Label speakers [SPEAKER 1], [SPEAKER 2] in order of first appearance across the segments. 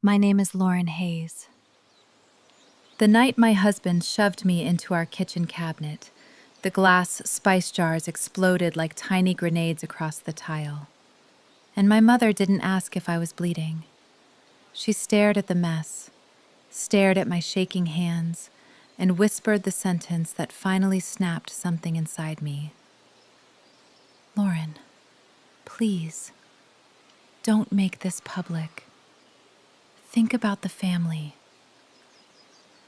[SPEAKER 1] My name is Lauren Hayes. The night my husband shoved me into our kitchen cabinet, the glass spice jars exploded like tiny grenades across the tile. And my mother didn't ask if I was bleeding. She stared at the mess, stared at my shaking hands, and whispered the sentence that finally snapped something inside me. Lauren, please, don't make this public. Think about the family.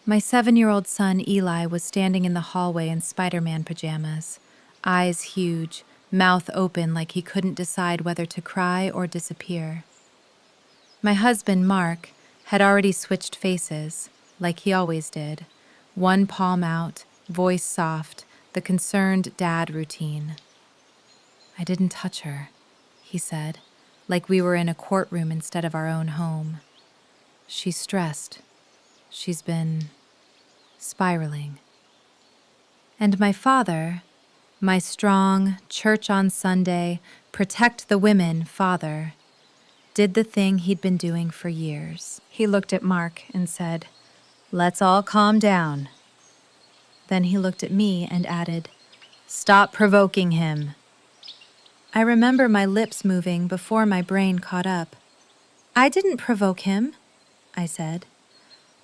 [SPEAKER 1] My 7-year-old son, Eli, was standing in the hallway in Spider-Man pajamas, eyes huge, mouth open like he couldn't decide whether to cry or disappear. My husband, Mark, had already switched faces, like he always did, one palm out, voice soft, the concerned dad routine. I didn't touch her, he said, like we were in a courtroom instead of our own home. She's stressed. She's been spiraling. And my father, my strong, church on Sunday, protect the women father, did the thing he'd been doing for years. He looked at Mark and said, "Let's all calm down." Then he looked at me and added, "Stop provoking him." I remember my lips moving before my brain caught up. "I didn't provoke him," I said.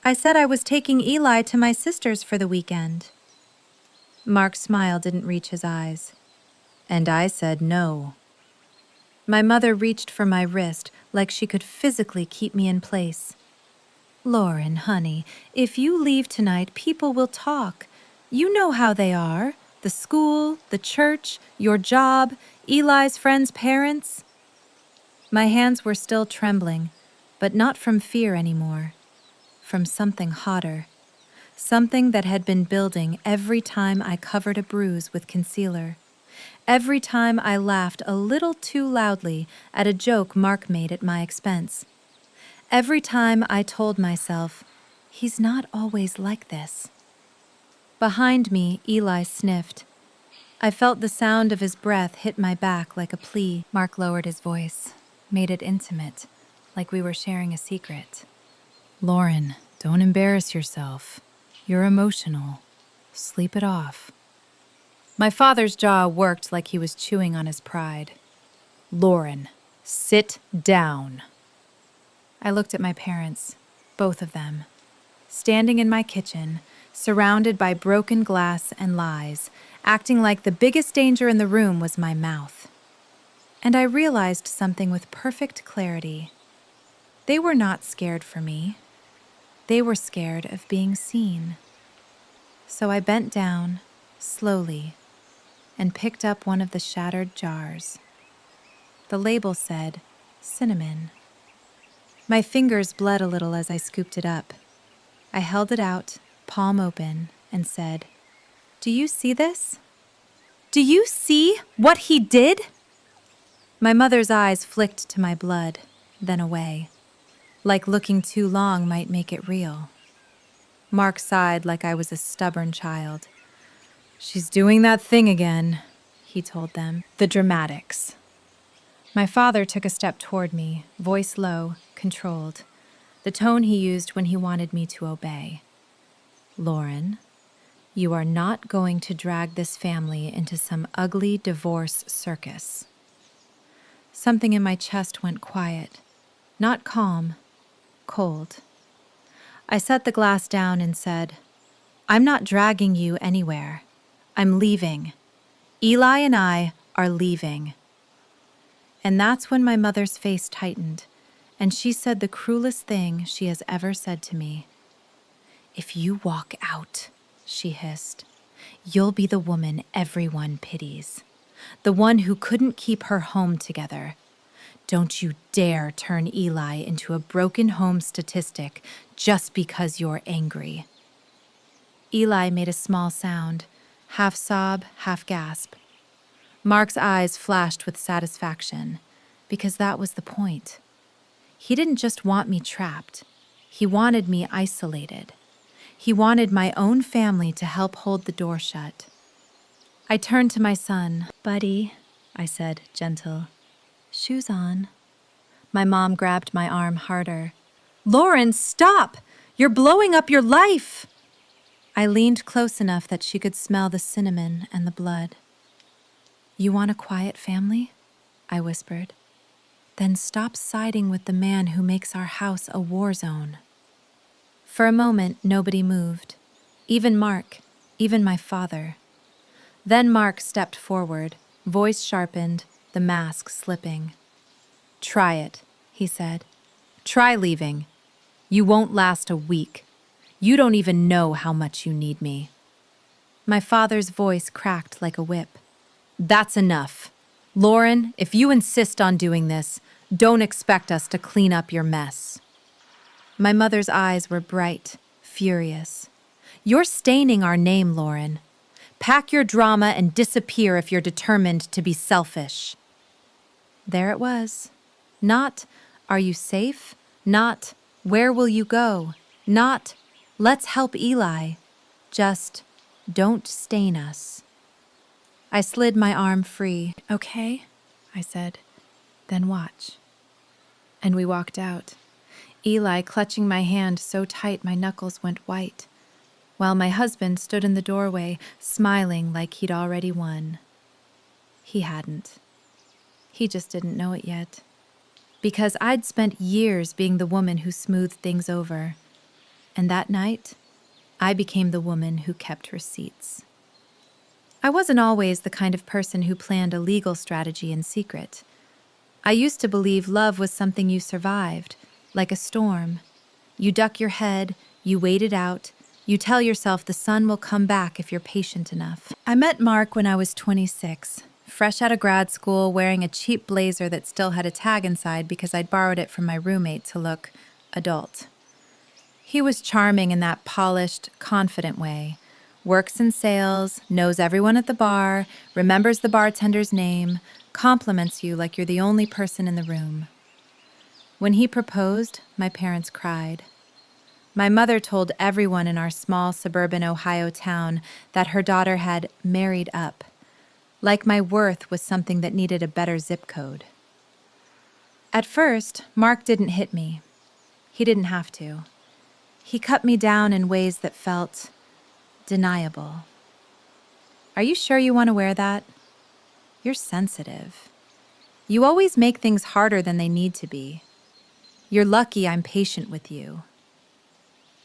[SPEAKER 1] "I said I was taking Eli to my sister's for the weekend." Mark's smile didn't reach his eyes. And I said no. My mother reached for my wrist like she could physically keep me in place. "Lauren, honey, if you leave tonight, people will talk. You know how they are. The school, the church, your job, Eli's friends' parents." My hands were still trembling, but not from fear anymore. From something hotter. Something that had been building every time I covered a bruise with concealer. Every time I laughed a little too loudly at a joke Mark made at my expense. Every time I told myself, he's not always like this. Behind me, Eli sniffed. I felt the sound of his breath hit my back like a plea. Mark lowered his voice, made it intimate, like we were sharing a secret. "Lauren, don't embarrass yourself. You're emotional. Sleep it off." My father's jaw worked like he was chewing on his pride. "Lauren, sit down." I looked at my parents, both of them, standing in my kitchen, surrounded by broken glass and lies, acting like the biggest danger in the room was my mouth. And I realized something with perfect clarity. They were not scared for me. They were scared of being seen. So I bent down, slowly, and picked up one of the shattered jars. The label said, cinnamon. My fingers bled a little as I scooped it up. I held it out, palm open, and said, "Do you see this? Do you see what he did?" My mother's eyes flicked to my blood, then away, like looking too long might make it real. Mark sighed like I was a stubborn child. "She's doing that thing again," he told them. "The dramatics." My father took a step toward me, voice low, controlled, the tone he used when he wanted me to obey. "Lauren, you are not going to drag this family into some ugly divorce circus." Something in my chest went quiet, not calm, cold. I set the glass down and said, "I'm not dragging you anywhere. I'm leaving. Eli and I are leaving." And that's when my mother's face tightened, and she said the cruelest thing she has ever said to me. "If you walk out," she hissed, "you'll be the woman everyone pities. The one who couldn't keep her home together. Don't you dare turn Eli into a broken home statistic just because you're angry." Eli made a small sound, half sob, half gasp. Mark's eyes flashed with satisfaction, because that was the point. He didn't just want me trapped. He wanted me isolated. He wanted my own family to help hold the door shut. I turned to my son. "Buddy," I said, gentle. "Shoes on." My mom grabbed my arm harder. Lauren, stop! You're blowing up your life! I leaned close enough that she could smell the cinnamon and the blood. You want a quiet family? I whispered. Then stop siding with the man who makes our house a war zone. For a moment, nobody moved. Even Mark, even my father. Then Mark stepped forward, voice sharpened, the mask slipping. Try it, he said. Try leaving. You won't last a week. You don't even know how much you need me. My father's voice cracked like a whip. That's enough. Lauren, if you insist on doing this, don't expect us to clean up your mess. My mother's eyes were bright, furious. You're staining our name, Lauren. Pack your drama and disappear if you're determined to be selfish. There it was. Not, are you safe? Not, where will you go? Not, let's help Eli. Just, don't stain us. I slid my arm free. Okay, I said. Then watch. And we walked out, Eli clutching my hand so tight my knuckles went white, while my husband stood in the doorway, smiling like he'd already won. He hadn't. He just didn't know it yet. Because I'd spent years being the woman who smoothed things over. And that night, I became the woman who kept receipts. I wasn't always the kind of person who planned a legal strategy in secret. I used to believe love was something you survived, like a storm. You duck your head, you wait it out, you tell yourself the sun will come back if you're patient enough. I met Mark when I was 26, fresh out of grad school, wearing a cheap blazer that still had a tag inside because I'd borrowed it from my roommate to look adult. He was charming in that polished, confident way. Works in sales, knows everyone at the bar, remembers the bartender's name, compliments you like you're the only person in the room. When he proposed, my parents cried. My mother told everyone in our small suburban Ohio town that her daughter had married up, like my worth was something that needed a better zip code. At first, Mark didn't hit me. He didn't have to. He cut me down in ways that felt deniable. Are you sure you want to wear that? You're sensitive. You always make things harder than they need to be. You're lucky I'm patient with you.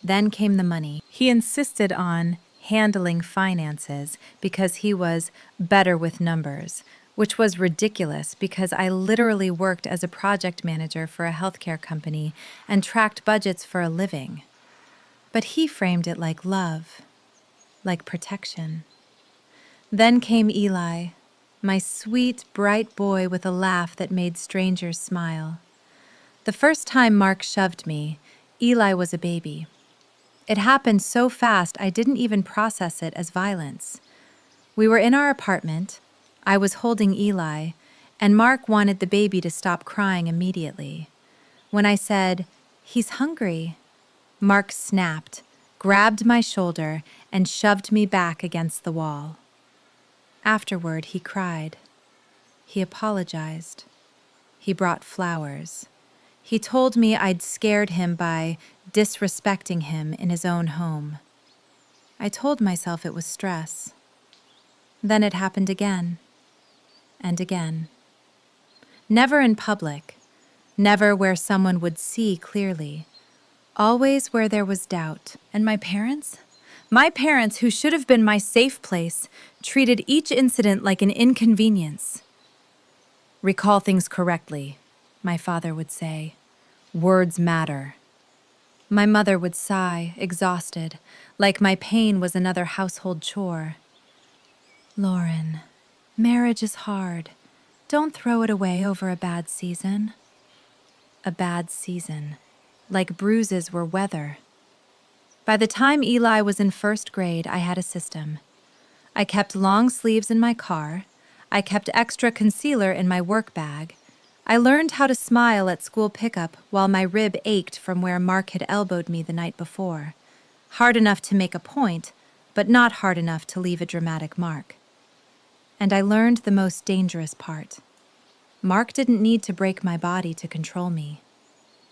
[SPEAKER 1] Then came the money. He insisted on handling finances because he was better with numbers, which was ridiculous because I literally worked as a project manager for a healthcare company and tracked budgets for a living. But he framed it like love, like protection. Then came Eli, my sweet, bright boy with a laugh that made strangers smile. The first time Mark shoved me, Eli was a baby. It happened so fast I didn't even process it as violence. We were in our apartment, I was holding Eli, and Mark wanted the baby to stop crying immediately. When I said, "He's hungry," Mark snapped, grabbed my shoulder, and shoved me back against the wall. Afterward, he cried. He apologized. He brought flowers. He told me I'd scared him by disrespecting him in his own home. I told myself it was stress. Then it happened again, and again. Never in public, never where someone would see clearly, always where there was doubt. And my parents? My parents, who should have been my safe place, treated each incident like an inconvenience. "Recall things correctly," my father would say. "Words matter." My mother would sigh, exhausted, like my pain was another household chore. "Lauren, marriage is hard. Don't throw it away over a bad season." A bad season, like bruises were weather. By the time Eli was in first grade, I had a system. I kept long sleeves in my car. I kept extra concealer in my work bag. I learned how to smile at school pickup while my rib ached from where Mark had elbowed me the night before. Hard enough to make a point, but not hard enough to leave a dramatic mark. And I learned the most dangerous part. Mark didn't need to break my body to control me.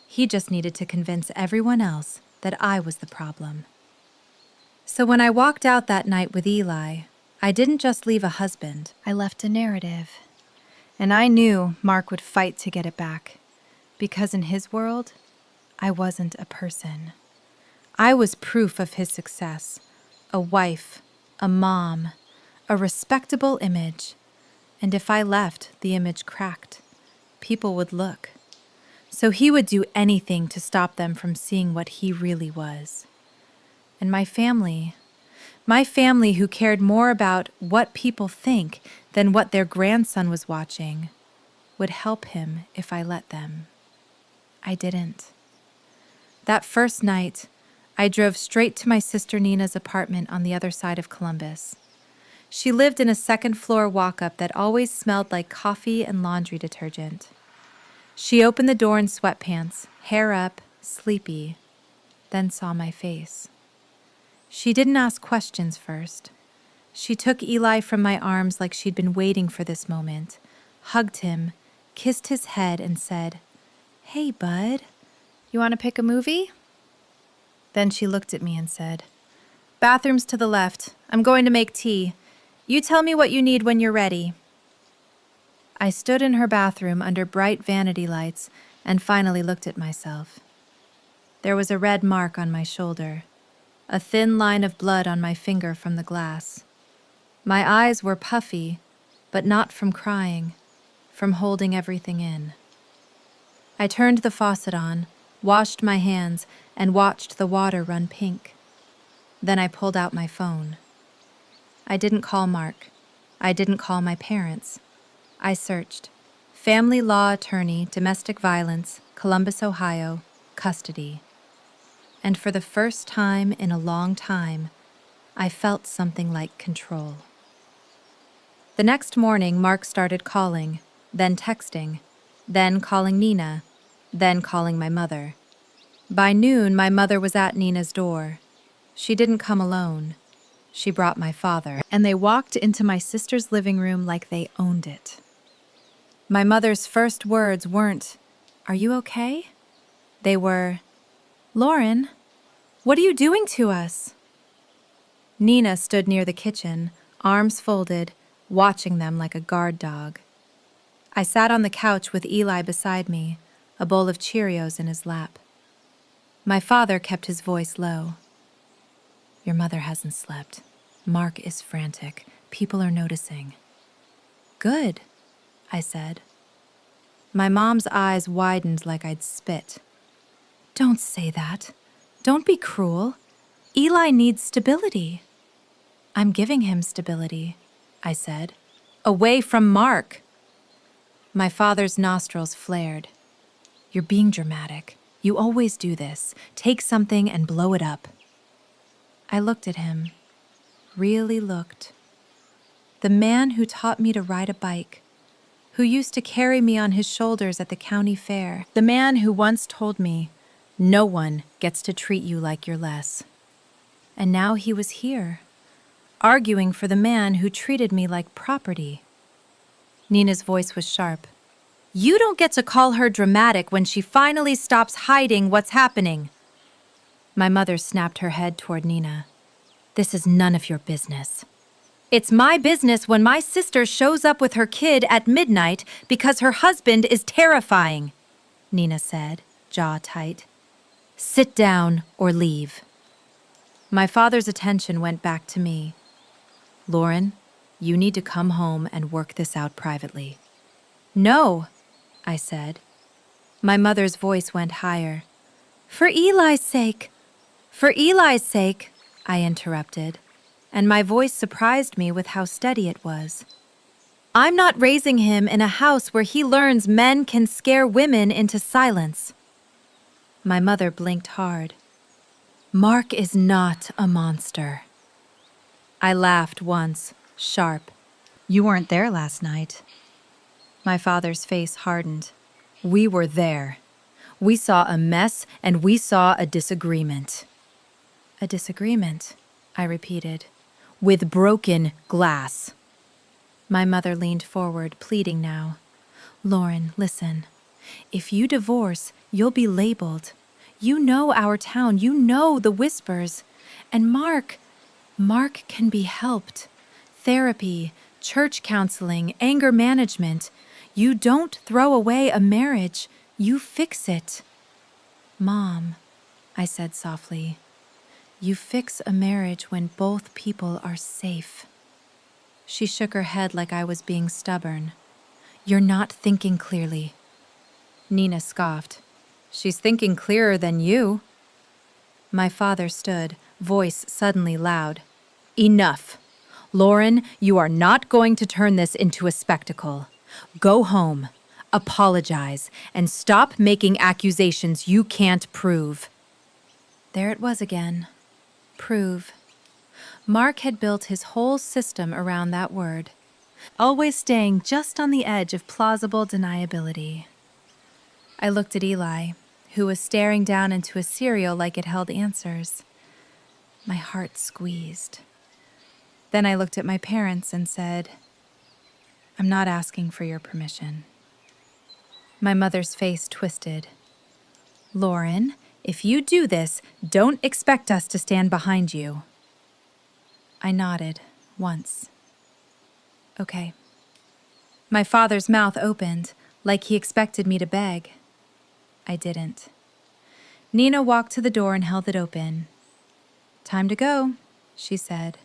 [SPEAKER 1] He just needed to convince everyone else that I was the problem. So when I walked out that night with Eli, I didn't just leave a husband, I left a narrative. And I knew Mark would fight to get it back, because in his world, I wasn't a person. I was proof of his success, a wife, a mom, a respectable image. And if I left, the image cracked. People would look. So he would do anything to stop them from seeing what he really was. And my family who cared more about what people think than what their grandson was watching, would help him if I let them. I didn't. That first night, I drove straight to my sister Nina's apartment on the other side of Columbus. She lived in a second-floor walk-up that always smelled like coffee and laundry detergent. She opened the door in sweatpants, hair up, sleepy, then saw my face. She didn't ask questions first. She took Eli from my arms like she'd been waiting for this moment, hugged him, kissed his head, and said, "Hey, bud, you want to pick a movie?" Then she looked at me and said, "Bathroom's to the left. I'm going to make tea. You tell me what you need when you're ready." I stood in her bathroom under bright vanity lights and finally looked at myself. There was a red mark on my shoulder, a thin line of blood on my finger from the glass. My eyes were puffy, but not from crying, from holding everything in. I turned the faucet on, washed my hands, and watched the water run pink. Then I pulled out my phone. I didn't call Mark. I didn't call my parents. I searched. Family law attorney, domestic violence, Columbus, Ohio, custody. And for the first time in a long time, I felt something like control. The next morning, Mark started calling, then texting, then calling Nina, then calling my mother. By noon, my mother was at Nina's door. She didn't come alone. She brought my father, and they walked into my sister's living room like they owned it. My mother's first words weren't, "Are you okay?" They were, "Lauren, what are you doing to us?" Nina stood near the kitchen, arms folded, watching them like a guard dog. I sat on the couch with Eli beside me, a bowl of Cheerios in his lap. My father kept his voice low. "Your mother hasn't slept. Mark is frantic. People are noticing." "Good," I said. My mom's eyes widened like I'd spit. "Don't say that. Don't be cruel. Eli needs stability." "I'm giving him stability," I said. "Away from Mark." My father's nostrils flared. "You're being dramatic. You always do this. Take something and blow it up." I looked at him. Really looked. The man who taught me to ride a bike, who used to carry me on his shoulders at the county fair, the man who once told me, "No one gets to treat you like you're less." And now he was here, arguing for the man who treated me like property. Nina's voice was sharp. "You don't get to call her dramatic when she finally stops hiding what's happening." My mother snapped her head toward Nina. "This is none of your business." "It's my business when my sister shows up with her kid at midnight because her husband is terrifying," Nina said, jaw tight. "Sit down or leave." My father's attention went back to me. "Lauren, you need to come home and work this out privately." "No," I said. My mother's voice went higher. "For Eli's sake." "For Eli's sake," I interrupted, and my voice surprised me with how steady it was. "I'm not raising him in a house where he learns men can scare women into silence." My mother blinked hard. "Mark is not a monster." I laughed once, sharp. "You weren't there last night." My father's face hardened. "We were there. We saw a mess and we saw a disagreement." "A disagreement," I repeated. "With broken glass." My mother leaned forward, pleading now. "Lauren, listen. If you divorce, you'll be labeled. You know our town, you know the whispers. And Mark can be helped. Therapy, church counseling, anger management. You don't throw away a marriage, you fix it. Mom, I said softly, you fix a marriage when both people are safe. She shook her head like I was being stubborn. You're not thinking clearly. Nina scoffed. She's thinking clearer than you. My father stood, voice suddenly loud. Enough. Lauren, you are not going to turn this into a spectacle. Go home, apologize, and stop making accusations you can't prove. There it was again. Prove. Mark had built his whole system around that word, always staying just on the edge of plausible deniability. I looked at Eli, who was staring down into a cereal like it held answers. My heart squeezed. Then I looked at my parents and said, I'm not asking for your permission. My mother's face twisted. Lauren, if you do this, don't expect us to stand behind you. I nodded once. Okay. My father's mouth opened, like he expected me to beg. I didn't. Nina walked to the door and held it open. Time to go, she said.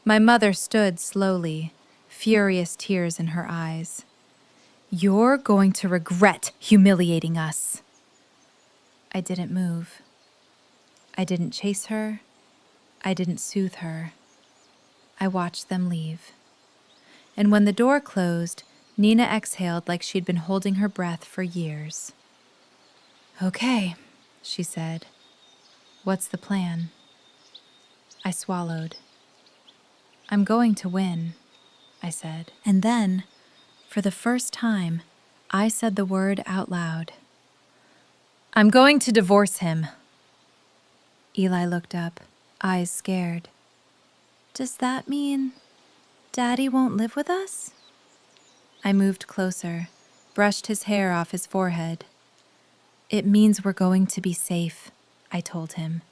[SPEAKER 1] My mother stood slowly, furious tears in her eyes. You're going to regret humiliating us. I didn't move. I didn't chase her. I didn't soothe her. I watched them leave. And when the door closed, Nina exhaled like she'd been holding her breath for years. Okay, she said. What's the plan? I swallowed. I'm going to win, I said. And then, for the first time, I said the word out loud. I'm going to divorce him. Eli looked up, eyes scared. Does that mean Daddy won't live with us? I moved closer, brushed his hair off his forehead. It means we're going to be safe, I told him.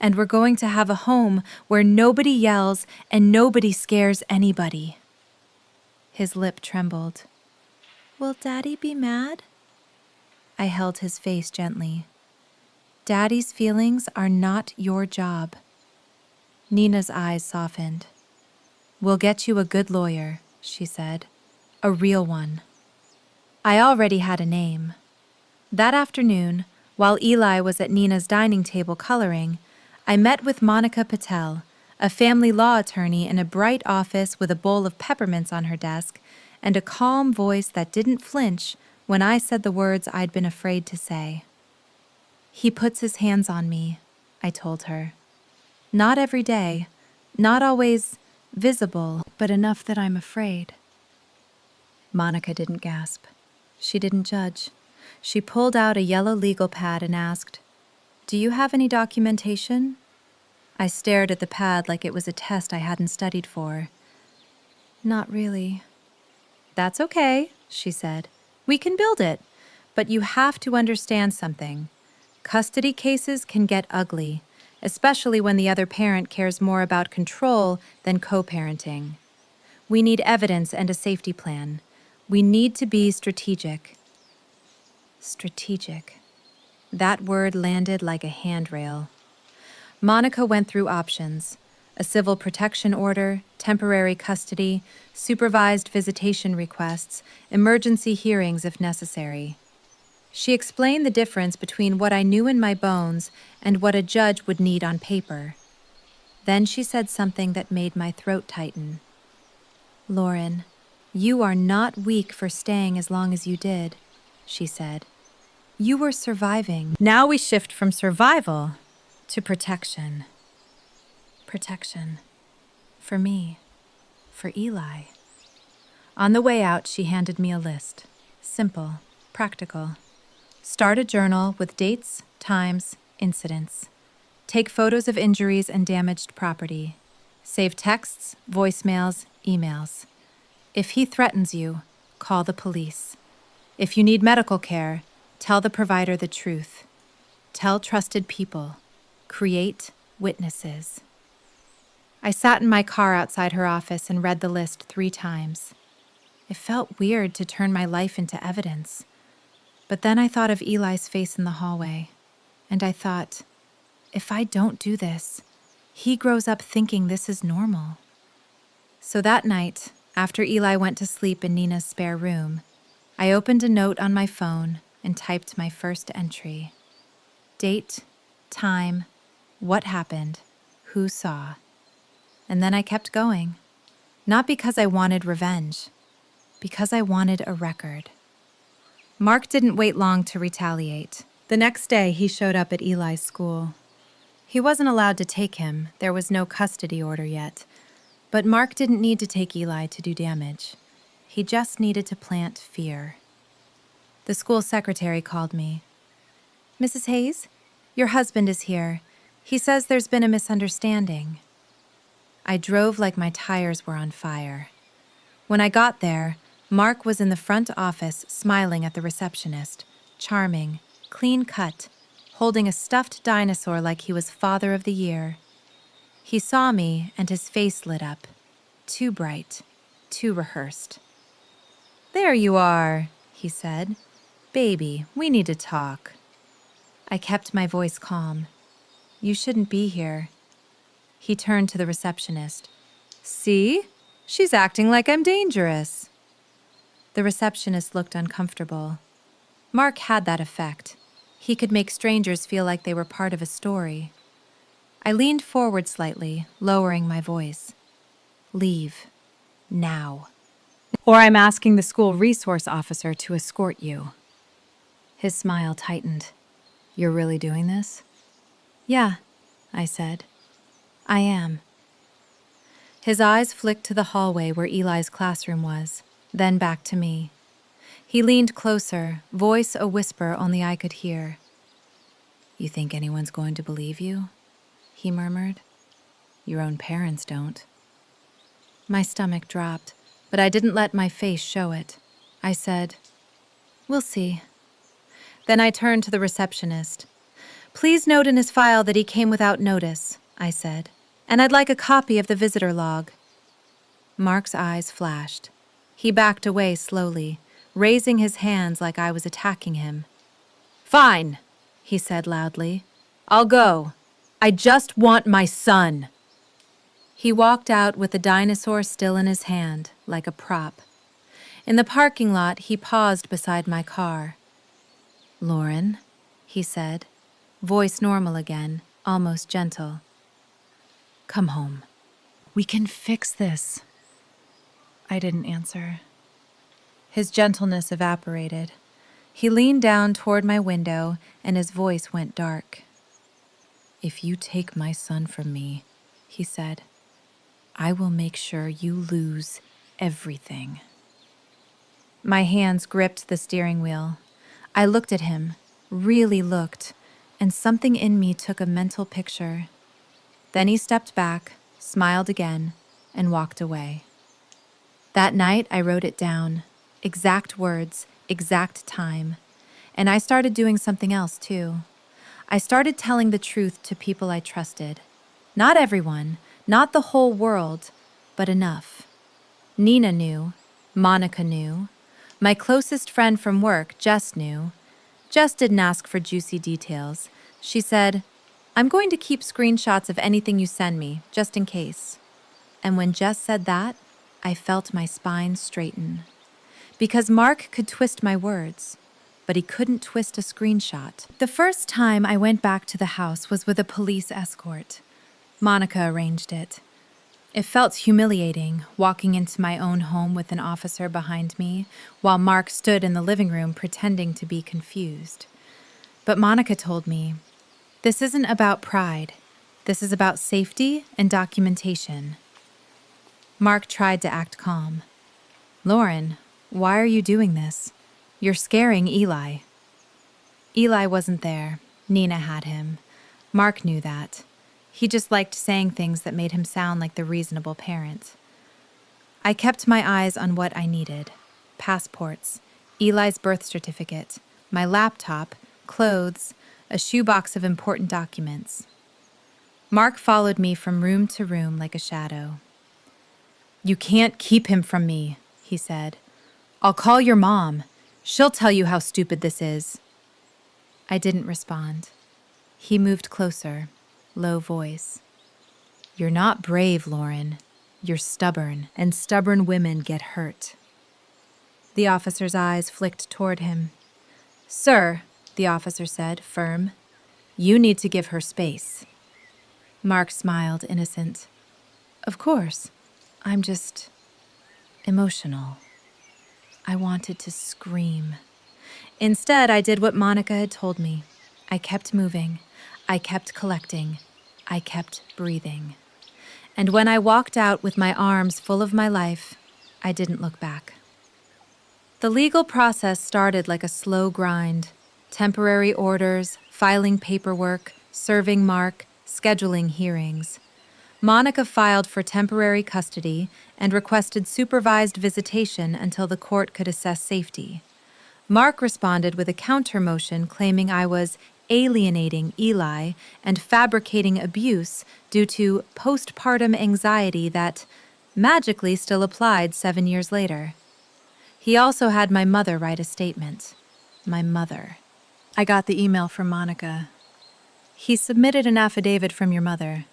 [SPEAKER 1] And we're going to have a home where nobody yells and nobody scares anybody. His lip trembled. Will Daddy be mad? I held his face gently. Daddy's feelings are not your job. Nina's eyes softened. We'll get you a good lawyer, she said. A real one. I already had a name. That afternoon, while Eli was at Nina's dining table coloring, I met with Monica Patel, a family law attorney in a bright office with a bowl of peppermints on her desk and a calm voice that didn't flinch when I said the words I'd been afraid to say. He puts his hands on me, I told her. Not every day, not always visible, but enough that I'm afraid. Monica didn't gasp. She didn't judge. She pulled out a yellow legal pad and asked, Do you have any documentation? I stared at the pad like it was a test I hadn't studied for. Not really. That's okay, she said. We can build it, but you have to understand something. Custody cases can get ugly, especially when the other parent cares more about control than co-parenting. We need evidence and a safety plan. We need to be strategic. Strategic. That word landed like a handrail. Monica went through options: a civil protection order, temporary custody, supervised visitation requests, emergency hearings if necessary. She explained the difference between what I knew in my bones and what a judge would need on paper. Then she said something that made my throat tighten. Lauren, you are not weak for staying as long as you did, she said. You were surviving. Now we shift from survival to protection. Protection. For me. For Eli. On the way out, she handed me a list. Simple. Practical. Start a journal with dates, times, incidents. Take photos of injuries and damaged property. Save texts, voicemails, emails. If he threatens you, call the police. If you need medical care, tell the provider the truth. Tell trusted people. Create witnesses. I sat in my car outside her office and read the list 3 times. It felt weird to turn my life into evidence. But then I thought of Eli's face in the hallway, and I thought, if I don't do this, he grows up thinking this is normal. So that night, after Eli went to sleep in Nina's spare room, I opened a note on my phone and typed my first entry. Date, time, what happened, who saw. And then I kept going. Not because I wanted revenge, because I wanted a record. Mark didn't wait long to retaliate. The next day, he showed up at Eli's school. He wasn't allowed to take him. There was no custody order yet. But Mark didn't need to take Eli to do damage. He just needed to plant fear. The school secretary called me. Mrs. Hayes, your husband is here. He says there's been a misunderstanding. I drove like my tires were on fire. When I got there, Mark was in the front office smiling at the receptionist, charming, clean cut, holding a stuffed dinosaur like he was Father of the Year. He saw me and his face lit up. Too bright, too rehearsed. There you are, he said. Baby, we need to talk. I kept my voice calm. You shouldn't be here. He turned to the receptionist. See? She's acting like I'm dangerous. The receptionist looked uncomfortable. Mark had that effect. He could make strangers feel like they were part of a story. I leaned forward slightly, lowering my voice. Leave. Now. Or I'm asking the school resource officer to escort you. His smile tightened. You're really doing this? Yeah, I said. I am. His eyes flicked to the hallway where Eli's classroom was, then back to me. He leaned closer, voice a whisper only I could hear. You think anyone's going to believe you? He murmured. Your own parents don't. My stomach dropped, but I didn't let my face show it. I said, We'll see. Then I turned to the receptionist. Please note in his file that he came without notice, I said, and I'd like a copy of the visitor log. Mark's eyes flashed. He backed away slowly, raising his hands like I was attacking him. Fine, he said loudly. I'll go. I just want my son. He walked out with the dinosaur still in his hand, like a prop. In the parking lot, he paused beside my car. Lauren, he said, voice normal again, almost gentle. Come home. We can fix this. I didn't answer. His gentleness evaporated. He leaned down toward my window, and his voice went dark. If you take my son from me, he said, I will make sure you lose everything. My hands gripped the steering wheel. I looked at him, really looked, and something in me took a mental picture. Then he stepped back, smiled again, and walked away. That night, I wrote it down, exact words, exact time, and I started doing something else, too. I started telling the truth to people I trusted. Not everyone, not the whole world, but enough. Nina knew, Monica knew, my closest friend from work, Jess, knew. Jess didn't ask for juicy details. She said, I'm going to keep screenshots of anything you send me, just in case. And when Jess said that, I felt my spine straighten. Because Mark could twist my words, but he couldn't twist a screenshot. The first time I went back to the house was with a police escort. Monica arranged it. It felt humiliating, walking into my own home with an officer behind me, while Mark stood in the living room pretending to be confused. But Monica told me, this isn't about pride. This is about safety and documentation. Mark tried to act calm. Lauren, why are you doing this? You're scaring Eli. Eli wasn't there. Nina had him. Mark knew that. He just liked saying things that made him sound like the reasonable parent. I kept my eyes on what I needed. Passports, Eli's birth certificate, my laptop, clothes, a shoebox of important documents. Mark followed me from room to room like a shadow. "You can't keep him from me," he said. "I'll call your mom. She'll tell you how stupid this is." I didn't respond. He moved closer, low voice. "You're not brave, Lauren. You're stubborn, and stubborn women get hurt." The officer's eyes flicked toward him. "Sir," the officer said, firm, "you need to give her space." Mark smiled, innocent. "Of course. I'm just emotional." I wanted to scream. Instead, I did what Monica had told me. I kept moving. I kept collecting. I kept breathing. And when I walked out with my arms full of my life, I didn't look back. The legal process started like a slow grind. Temporary orders, filing paperwork, serving Mark, scheduling hearings. Monica filed for temporary custody and requested supervised visitation until the court could assess safety. Mark responded with a counter motion claiming I was alienating Eli and fabricating abuse due to postpartum anxiety that magically still applied 7 years later. He also had my mother write a statement. My mother. I got the email from Monica. "He submitted an affidavit from your mother."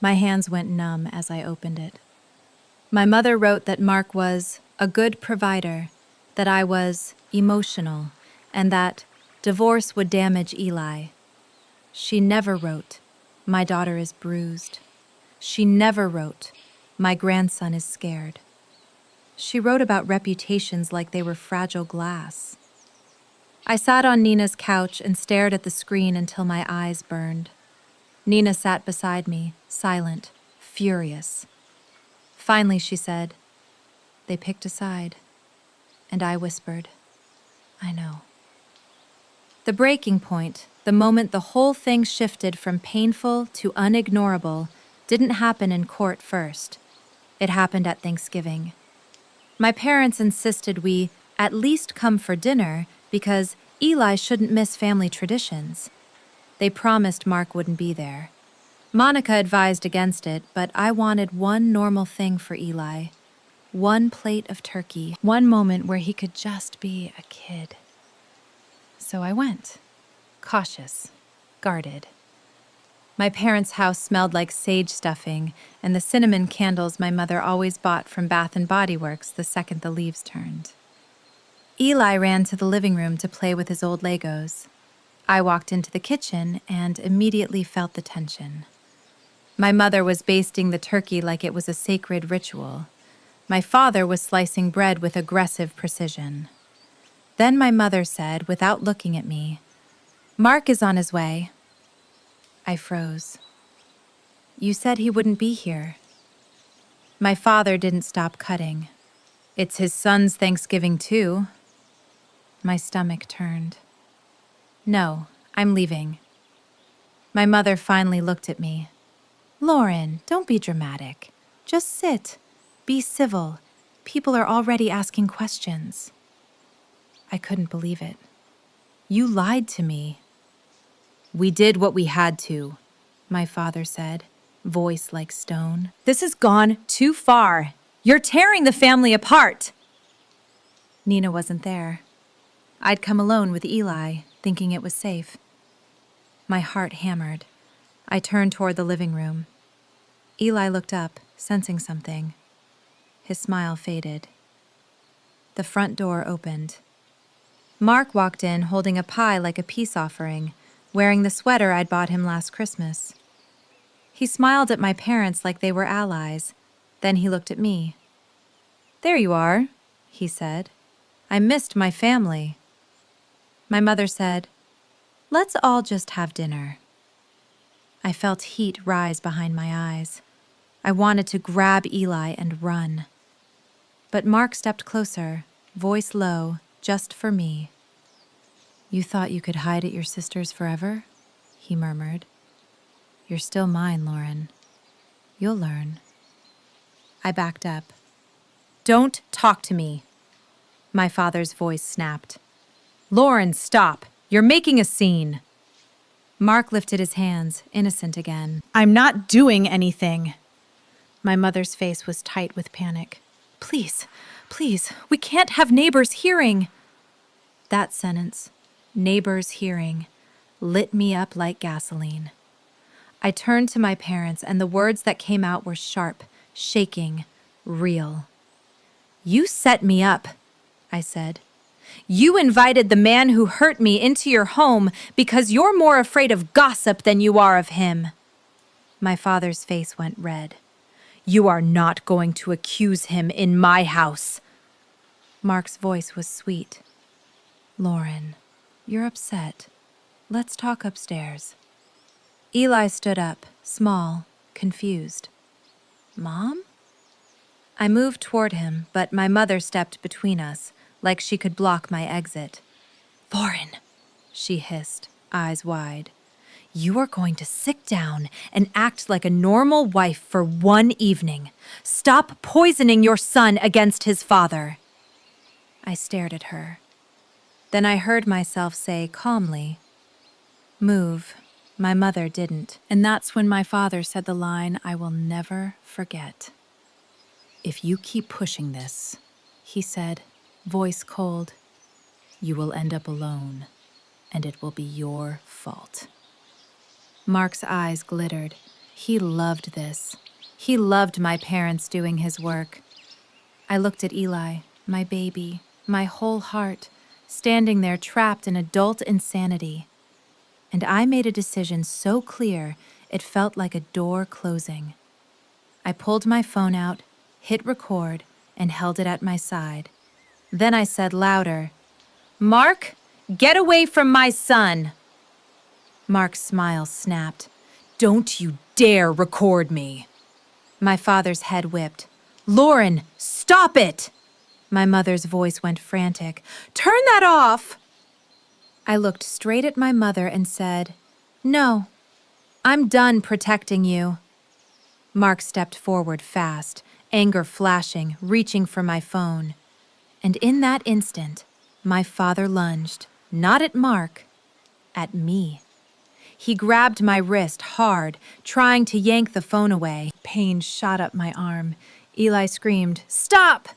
[SPEAKER 1] My hands went numb as I opened it. My mother wrote that Mark was a good provider, that I was emotional, and that divorce would damage Eli. She never wrote, "My daughter is bruised." She never wrote, "My grandson is scared." She wrote about reputations like they were fragile glass. I sat on Nina's couch and stared at the screen until my eyes burned. Nina sat beside me, silent, furious. Finally, she said, "They picked a side." And I whispered, "I know." The breaking point, the moment the whole thing shifted from painful to unignorable, didn't happen in court first. It happened at Thanksgiving. My parents insisted we at least come for dinner because Eli shouldn't miss family traditions. They promised Mark wouldn't be there. Monica advised against it, but I wanted one normal thing for Eli. One plate of turkey, one moment where he could just be a kid. So I went, cautious, guarded. My parents' house smelled like sage stuffing and the cinnamon candles my mother always bought from Bath and Body Works the second the leaves turned. Eli ran to the living room to play with his old Legos. I walked into the kitchen and immediately felt the tension. My mother was basting the turkey like it was a sacred ritual. My father was slicing bread with aggressive precision. Then my mother said, without looking at me, "Mark is on his way." I froze. "You said he wouldn't be here." My father didn't stop cutting. "It's his son's Thanksgiving too." My stomach turned. "No, I'm leaving." My mother finally looked at me. "Lauren, don't be dramatic. Just sit. Be civil. People are already asking questions." I couldn't believe it. "You lied to me." "We did what we had to," my father said, voice like stone. "This has gone too far. You're tearing the family apart." Nina wasn't there. I'd come alone with Eli, thinking it was safe. My heart hammered. I turned toward the living room. Eli looked up, sensing something. His smile faded. The front door opened. Mark walked in holding a pie like a peace offering, wearing the sweater I'd bought him last Christmas. He smiled at my parents like they were allies. Then he looked at me. "There you are," he said. "I missed my family." My mother said, "Let's all just have dinner." I felt heat rise behind my eyes. I wanted to grab Eli and run. But Mark stepped closer, voice low, just for me. "You thought you could hide at your sister's forever?" he murmured. "You're still mine, Lauren. You'll learn." I backed up. "Don't talk to me." My father's voice snapped. "Lauren, stop! You're making a scene!" Mark lifted his hands, innocent again. "I'm not doing anything." My mother's face was tight with panic. Please, we can't have neighbors hearing." That sentence, "neighbors hearing," lit me up like gasoline. I turned to my parents, and the words that came out were sharp, shaking, real. "You set me up," I said. "You invited the man who hurt me into your home because you're more afraid of gossip than you are of him." My father's face went red. "You are not going to accuse him in my house." Mark's voice was sweet. "Lauren, you're upset. Let's talk upstairs." Eli stood up, small, confused. "Mom?" I moved toward him, but my mother stepped between us, like she could block my exit. "Lauren," she hissed, eyes wide. "You are going to sit down and act like a normal wife for one evening. Stop poisoning your son against his father." I stared at her. Then I heard myself say calmly, "Move." My mother didn't, and that's when my father said the line I will never forget. "If you keep pushing this," he said, voice cold, "you will end up alone, and it will be your fault." Mark's eyes glittered. He loved this. He loved my parents doing his work. I looked at Eli, my baby, my whole heart, standing there trapped in adult insanity. And I made a decision so clear it felt like a door closing. I pulled my phone out, hit record, and held it at my side. Then I said louder, "Mark, get away from my son!" Mark's smile snapped. "Don't you dare record me!" My father's head whipped. "Lauren, stop it!" My mother's voice went frantic. "Turn that off!" I looked straight at my mother and said, "No, I'm done protecting you." Mark stepped forward fast, anger flashing, reaching for my phone. And in that instant, my father lunged, not at Mark, at me. He grabbed my wrist hard, trying to yank the phone away. Pain shot up my arm. Eli screamed, "Stop!"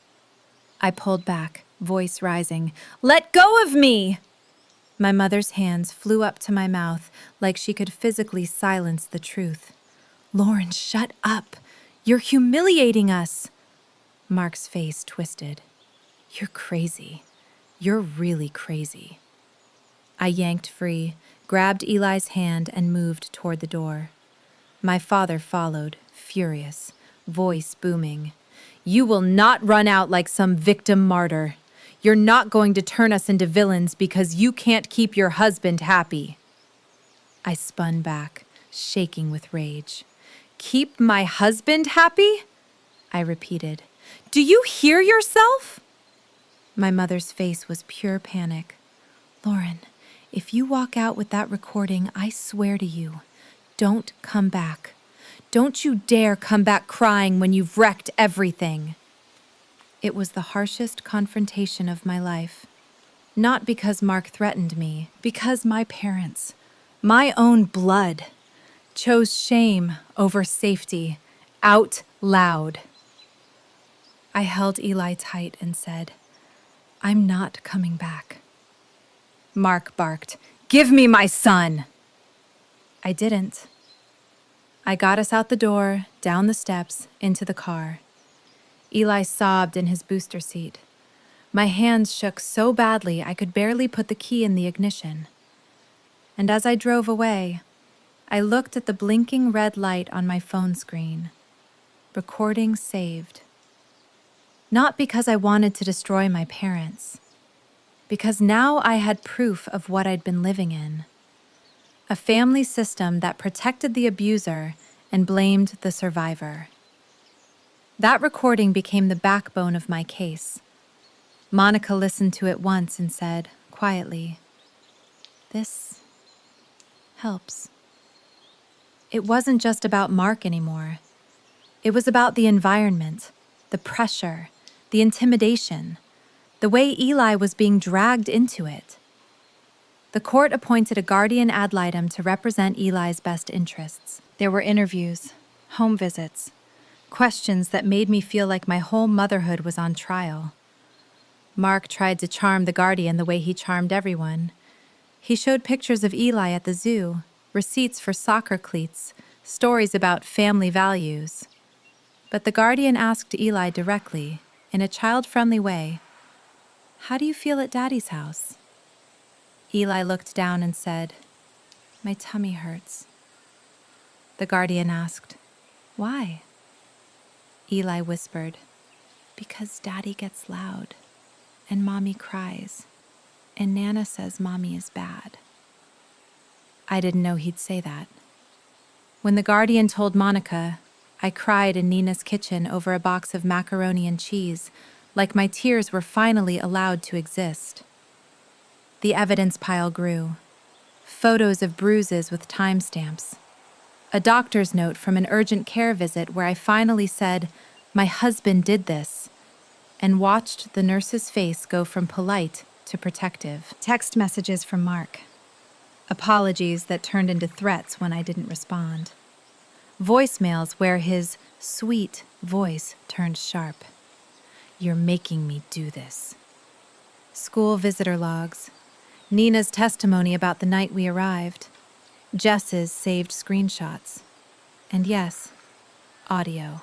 [SPEAKER 1] I pulled back, voice rising. "Let go of me!" My mother's hands flew up to my mouth like she could physically silence the truth. "Lauren, shut up! You're humiliating us!" Mark's face twisted. "You're crazy. You're really crazy." I yanked free, grabbed Eli's hand, and moved toward the door. My father followed, furious, voice booming. "You will not run out like some victim martyr. You're not going to turn us into villains because you can't keep your husband happy." I spun back, shaking with rage. "Keep my husband happy?" I repeated. "Do you hear yourself?" My mother's face was pure panic. "Lauren, if you walk out with that recording, I swear to you, don't come back. Don't you dare come back crying when you've wrecked everything." It was the harshest confrontation of my life. Not because Mark threatened me, because my parents, my own blood, chose shame over safety, out loud. I held Eli tight and said, "I'm not coming back." Mark barked, "Give me my son!" I didn't. I got us out the door, down the steps, into the car. Eli sobbed in his booster seat. My hands shook so badly I could barely put the key in the ignition. And as I drove away, I looked at the blinking red light on my phone screen. Recording saved. Not because I wanted to destroy my parents, because now I had proof of what I'd been living in. A family system that protected the abuser and blamed the survivor. That recording became the backbone of my case. Monica listened to it once and said, quietly, "This helps." It wasn't just about Mark anymore. It was about the environment, the pressure, the intimidation, the way Eli was being dragged into it. The court appointed a guardian ad litem to represent Eli's best interests. There were interviews, home visits, questions that made me feel like my whole motherhood was on trial. Mark tried to charm the guardian the way he charmed everyone. He showed pictures of Eli at the zoo, receipts for soccer cleats, stories about family values. But the guardian asked Eli directly, in a child-friendly way, "How do you feel at Daddy's house?" Eli looked down and said, "My tummy hurts." The guardian asked, "Why?" Eli whispered, "Because Daddy gets loud, and Mommy cries, and Nana says Mommy is bad." I didn't know he'd say that. When the guardian told Monica, I cried in Nina's kitchen over a box of macaroni and cheese, like my tears were finally allowed to exist. The evidence pile grew. Photos of bruises with timestamps. A doctor's note from an urgent care visit where I finally said, "My husband did this," and watched the nurse's face go from polite to protective. Text messages from Mark. Apologies that turned into threats when I didn't respond. Voicemails where his sweet voice turned sharp. "You're making me do this." School visitor logs. Nina's testimony about the night we arrived. Jess's saved screenshots. And yes, audio.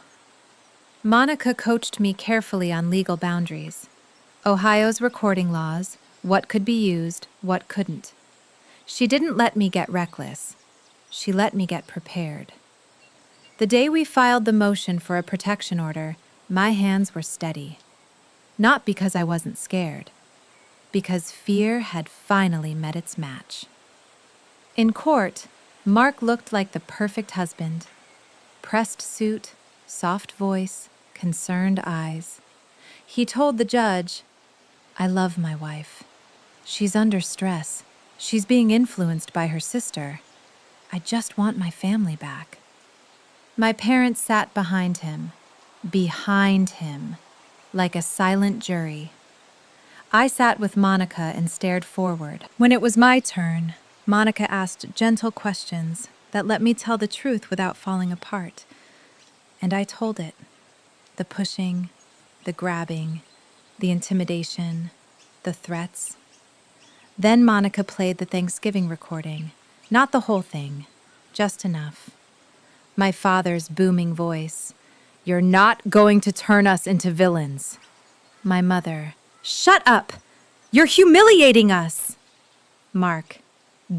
[SPEAKER 1] Monica coached me carefully on legal boundaries. Ohio's recording laws, what could be used, what couldn't. She didn't let me get reckless. She let me get prepared. The day we filed the motion for a protection order, my hands were steady. Not because I wasn't scared, because fear had finally met its match. In court, Mark looked like the perfect husband. Pressed suit, soft voice, concerned eyes. He told the judge, "I love my wife. She's under stress. She's being influenced by her sister. I just want my family back." My parents sat behind him, like a silent jury. I sat with Monica and stared forward. When it was my turn, Monica asked gentle questions that let me tell the truth without falling apart. And I told it. The pushing, the grabbing, the intimidation, the threats. Then Monica played the Thanksgiving recording. Not the whole thing, just enough. My father's booming voice, "You're not going to turn us into villains." My mother, "Shut up! You're humiliating us!" Mark,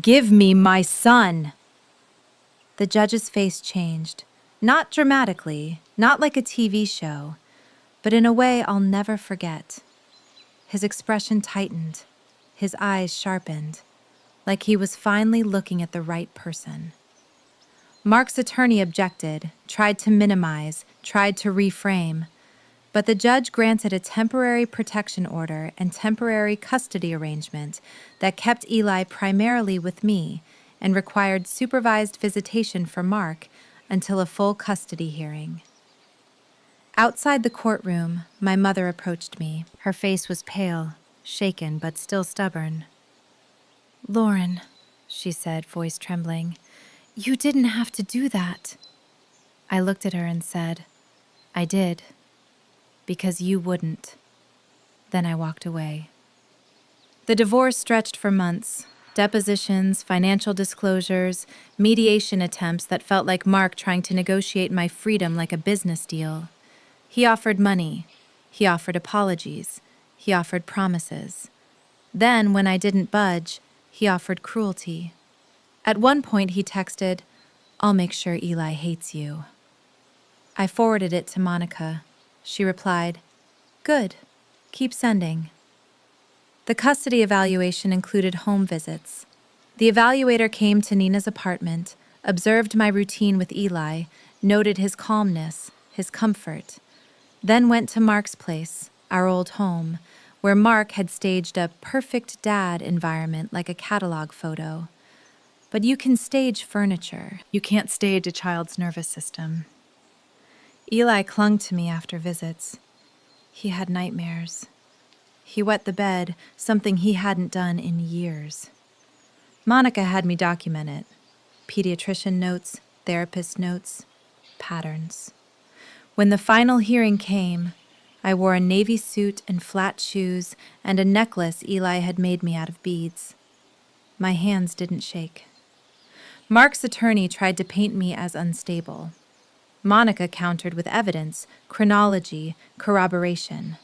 [SPEAKER 1] "Give me my son!" The judge's face changed, not dramatically, not like a TV show, but in a way I'll never forget. His expression tightened, his eyes sharpened, like he was finally looking at the right person. Mark's attorney objected, tried to minimize, tried to reframe, but the judge granted a temporary protection order and temporary custody arrangement that kept Eli primarily with me and required supervised visitation for Mark until a full custody hearing. Outside the courtroom, my mother approached me. Her face was pale, shaken but still stubborn. "Lauren," she said, voice trembling, "you didn't have to do that." I looked at her and said, "I did. Because you wouldn't." Then I walked away. The divorce stretched for months. Depositions, financial disclosures, mediation attempts that felt like Mark trying to negotiate my freedom like a business deal. He offered money. He offered apologies. He offered promises. Then, when I didn't budge, he offered cruelty. At one point, he texted, "I'll make sure Eli hates you." I forwarded it to Monica. She replied, "Good. Keep sending." The custody evaluation included home visits. The evaluator came to Nina's apartment, observed my routine with Eli, noted his calmness, his comfort, then went to Mark's place, our old home, where Mark had staged a perfect dad environment like a catalog photo. But you can stage furniture. You can't stage a child's nervous system. Eli clung to me after visits. He had nightmares. He wet the bed, something he hadn't done in years. Monica had me document it. Pediatrician notes, therapist notes, patterns. When the final hearing came, I wore a navy suit and flat shoes and a necklace Eli had made me out of beads. My hands didn't shake. Mark's attorney tried to paint me as unstable. Monica countered with evidence, chronology, corroboration.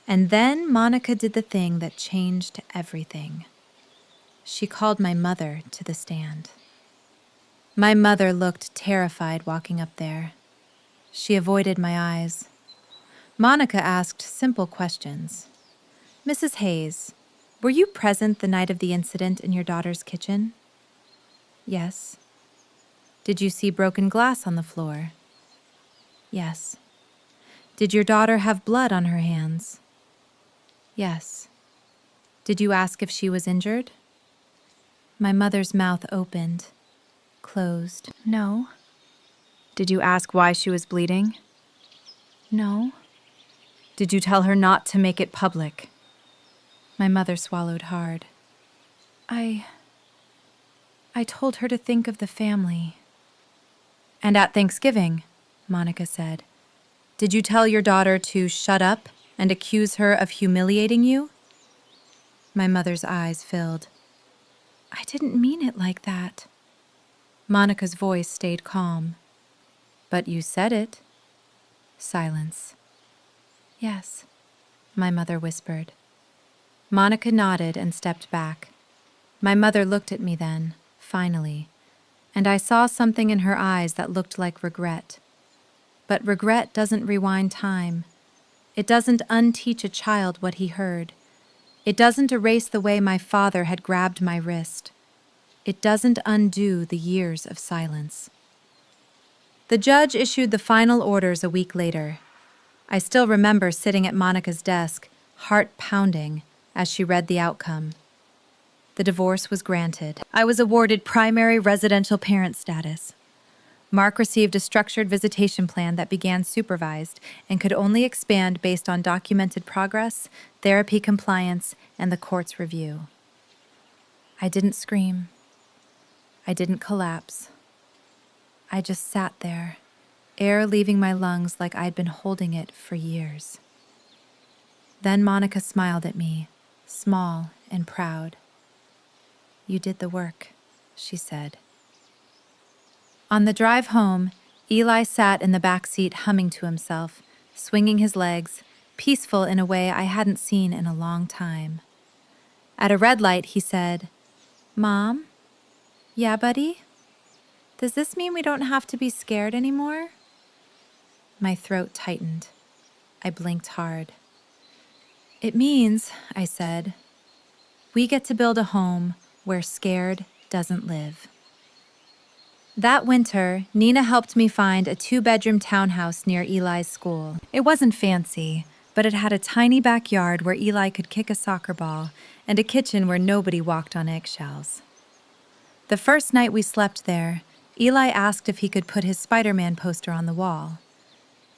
[SPEAKER 1] And then Monica did the thing that changed everything. She called my mother to the stand. My mother looked terrified walking up there. She avoided my eyes. Monica asked simple questions. "Mrs. Hayes, were you present the night of the incident in your daughter's kitchen?" "Yes." "Did you see broken glass on the floor?" "Yes." "Did your daughter have blood on her hands?" "Yes." "Did you ask if she was injured?" My mother's mouth opened, closed. "No." "Did you ask why she was bleeding?" "No." "Did you tell her not to make it public?" My mother swallowed hard. I told her to think of the family." "And at Thanksgiving," Monica said, "did you tell your daughter to shut up and accuse her of humiliating you?" My mother's eyes filled. "I didn't mean it like that." Monica's voice stayed calm. "But you said it." Silence. "Yes," my mother whispered. Monica nodded and stepped back. My mother looked at me then, finally, and I saw something in her eyes that looked like regret. But regret doesn't rewind time. It doesn't unteach a child what he heard. It doesn't erase the way my father had grabbed my wrist. It doesn't undo the years of silence. The judge issued the final orders a week later. I still remember sitting at Monica's desk, heart pounding, as she read the outcome. The divorce was granted. I was awarded primary residential parent status. Mark received a structured visitation plan that began supervised and could only expand based on documented progress, therapy compliance, and the court's review. I didn't scream. I didn't collapse. I just sat there, air leaving my lungs like I'd been holding it for years. Then Monica smiled at me, small and proud. "You did the work," she said. On the drive home, Eli sat in the back seat humming to himself, swinging his legs, peaceful in a way I hadn't seen in a long time. At a red light, he said, "Mom? Yeah, buddy? Does this mean we don't have to be scared anymore?" My throat tightened. I blinked hard. "It means," I said, "we get to build a home where scared doesn't live." That winter, Nina helped me find a 2-bedroom townhouse near Eli's school. It wasn't fancy, but it had a tiny backyard where Eli could kick a soccer ball and a kitchen where nobody walked on eggshells. The first night we slept there, Eli asked if he could put his Spider-Man poster on the wall.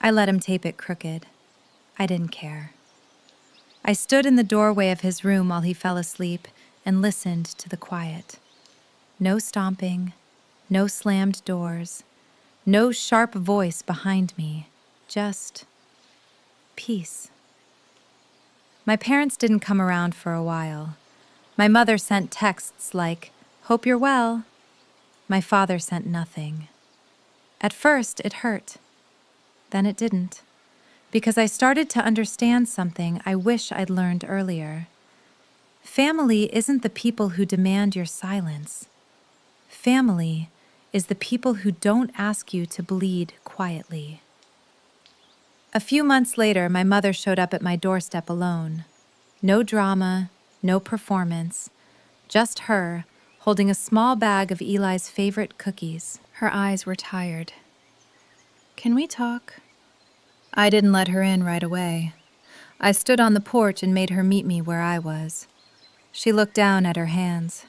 [SPEAKER 1] I let him tape it crooked. I didn't care. I stood in the doorway of his room while he fell asleep and listened to the quiet. No stomping, no slammed doors, no sharp voice behind me, just peace. My parents didn't come around for a while. My mother sent texts like, "Hope you're well." My father sent nothing. At first, it hurt. Then it didn't, because I started to understand something I wish I'd learned earlier. Family isn't the people who demand your silence. Family is the people who don't ask you to bleed quietly. A few months later, my mother showed up at my doorstep alone. No drama, no performance, just her, holding a small bag of Eli's favorite cookies. Her eyes were tired. "Can we talk?" I didn't let her in right away. I stood on the porch and made her meet me where I was. She looked down at her hands.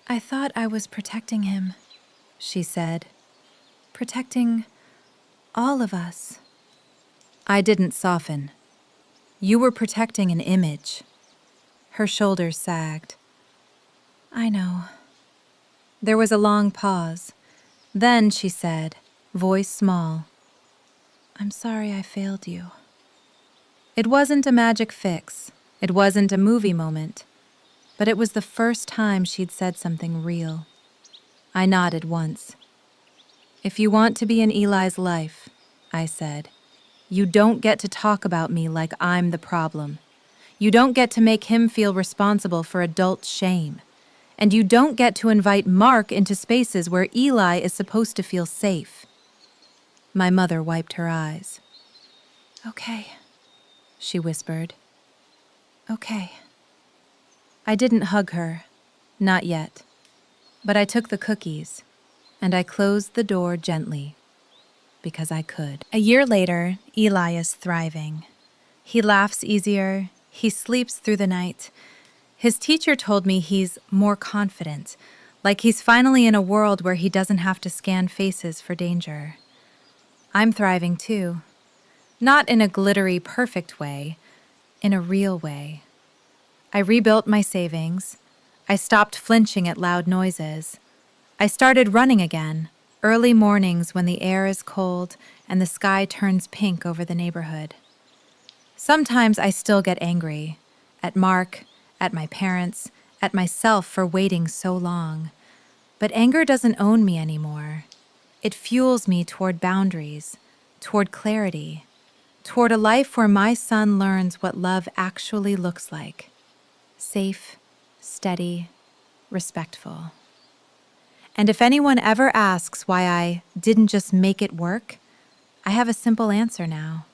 [SPEAKER 1] "I thought I was protecting him," she said. "Protecting all of us." I didn't soften. You were protecting an image. Her shoulders sagged. I know. There was a long pause. Then she said, voice small, I'm sorry I failed you. It wasn't a magic fix. It wasn't a movie moment. But it was the first time she'd said something real. I nodded once. If you want to be in Eli's life, I said, you don't get to talk about me like I'm the problem. You don't get to make him feel responsible for adult shame. And you don't get to invite Mark into spaces where Eli is supposed to feel safe. My mother wiped her eyes. Okay, she whispered. Okay. I didn't hug her, not yet. But I took the cookies, and I closed the door gently, because I could. A year later, Eli is thriving. He laughs easier, he sleeps through the night. His teacher told me he's more confident, like he's finally in a world where he doesn't have to scan faces for danger. I'm thriving too. Not in a glittery, perfect way, in a real way. I rebuilt my savings. I stopped flinching at loud noises. I started running again, early mornings when the air is cold and the sky turns pink over the neighborhood. Sometimes I still get angry, at Mark, at my parents, at myself for waiting so long. But anger doesn't own me anymore. It fuels me toward boundaries, toward clarity, toward a life where my son learns what love actually looks like. Safe, steady, respectful. And if anyone ever asks why I didn't just make it work, I have a simple answer now.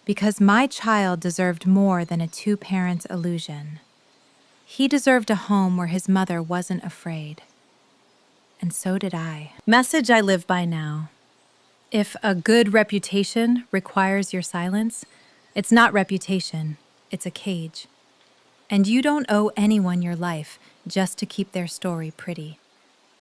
[SPEAKER 1] Because my child deserved more than a two-parent illusion. He deserved a home where his mother wasn't afraid. And so did I. Message I live by now. If a good reputation requires your silence, it's not reputation, it's a cage. And you don't owe anyone your life just to keep their story pretty.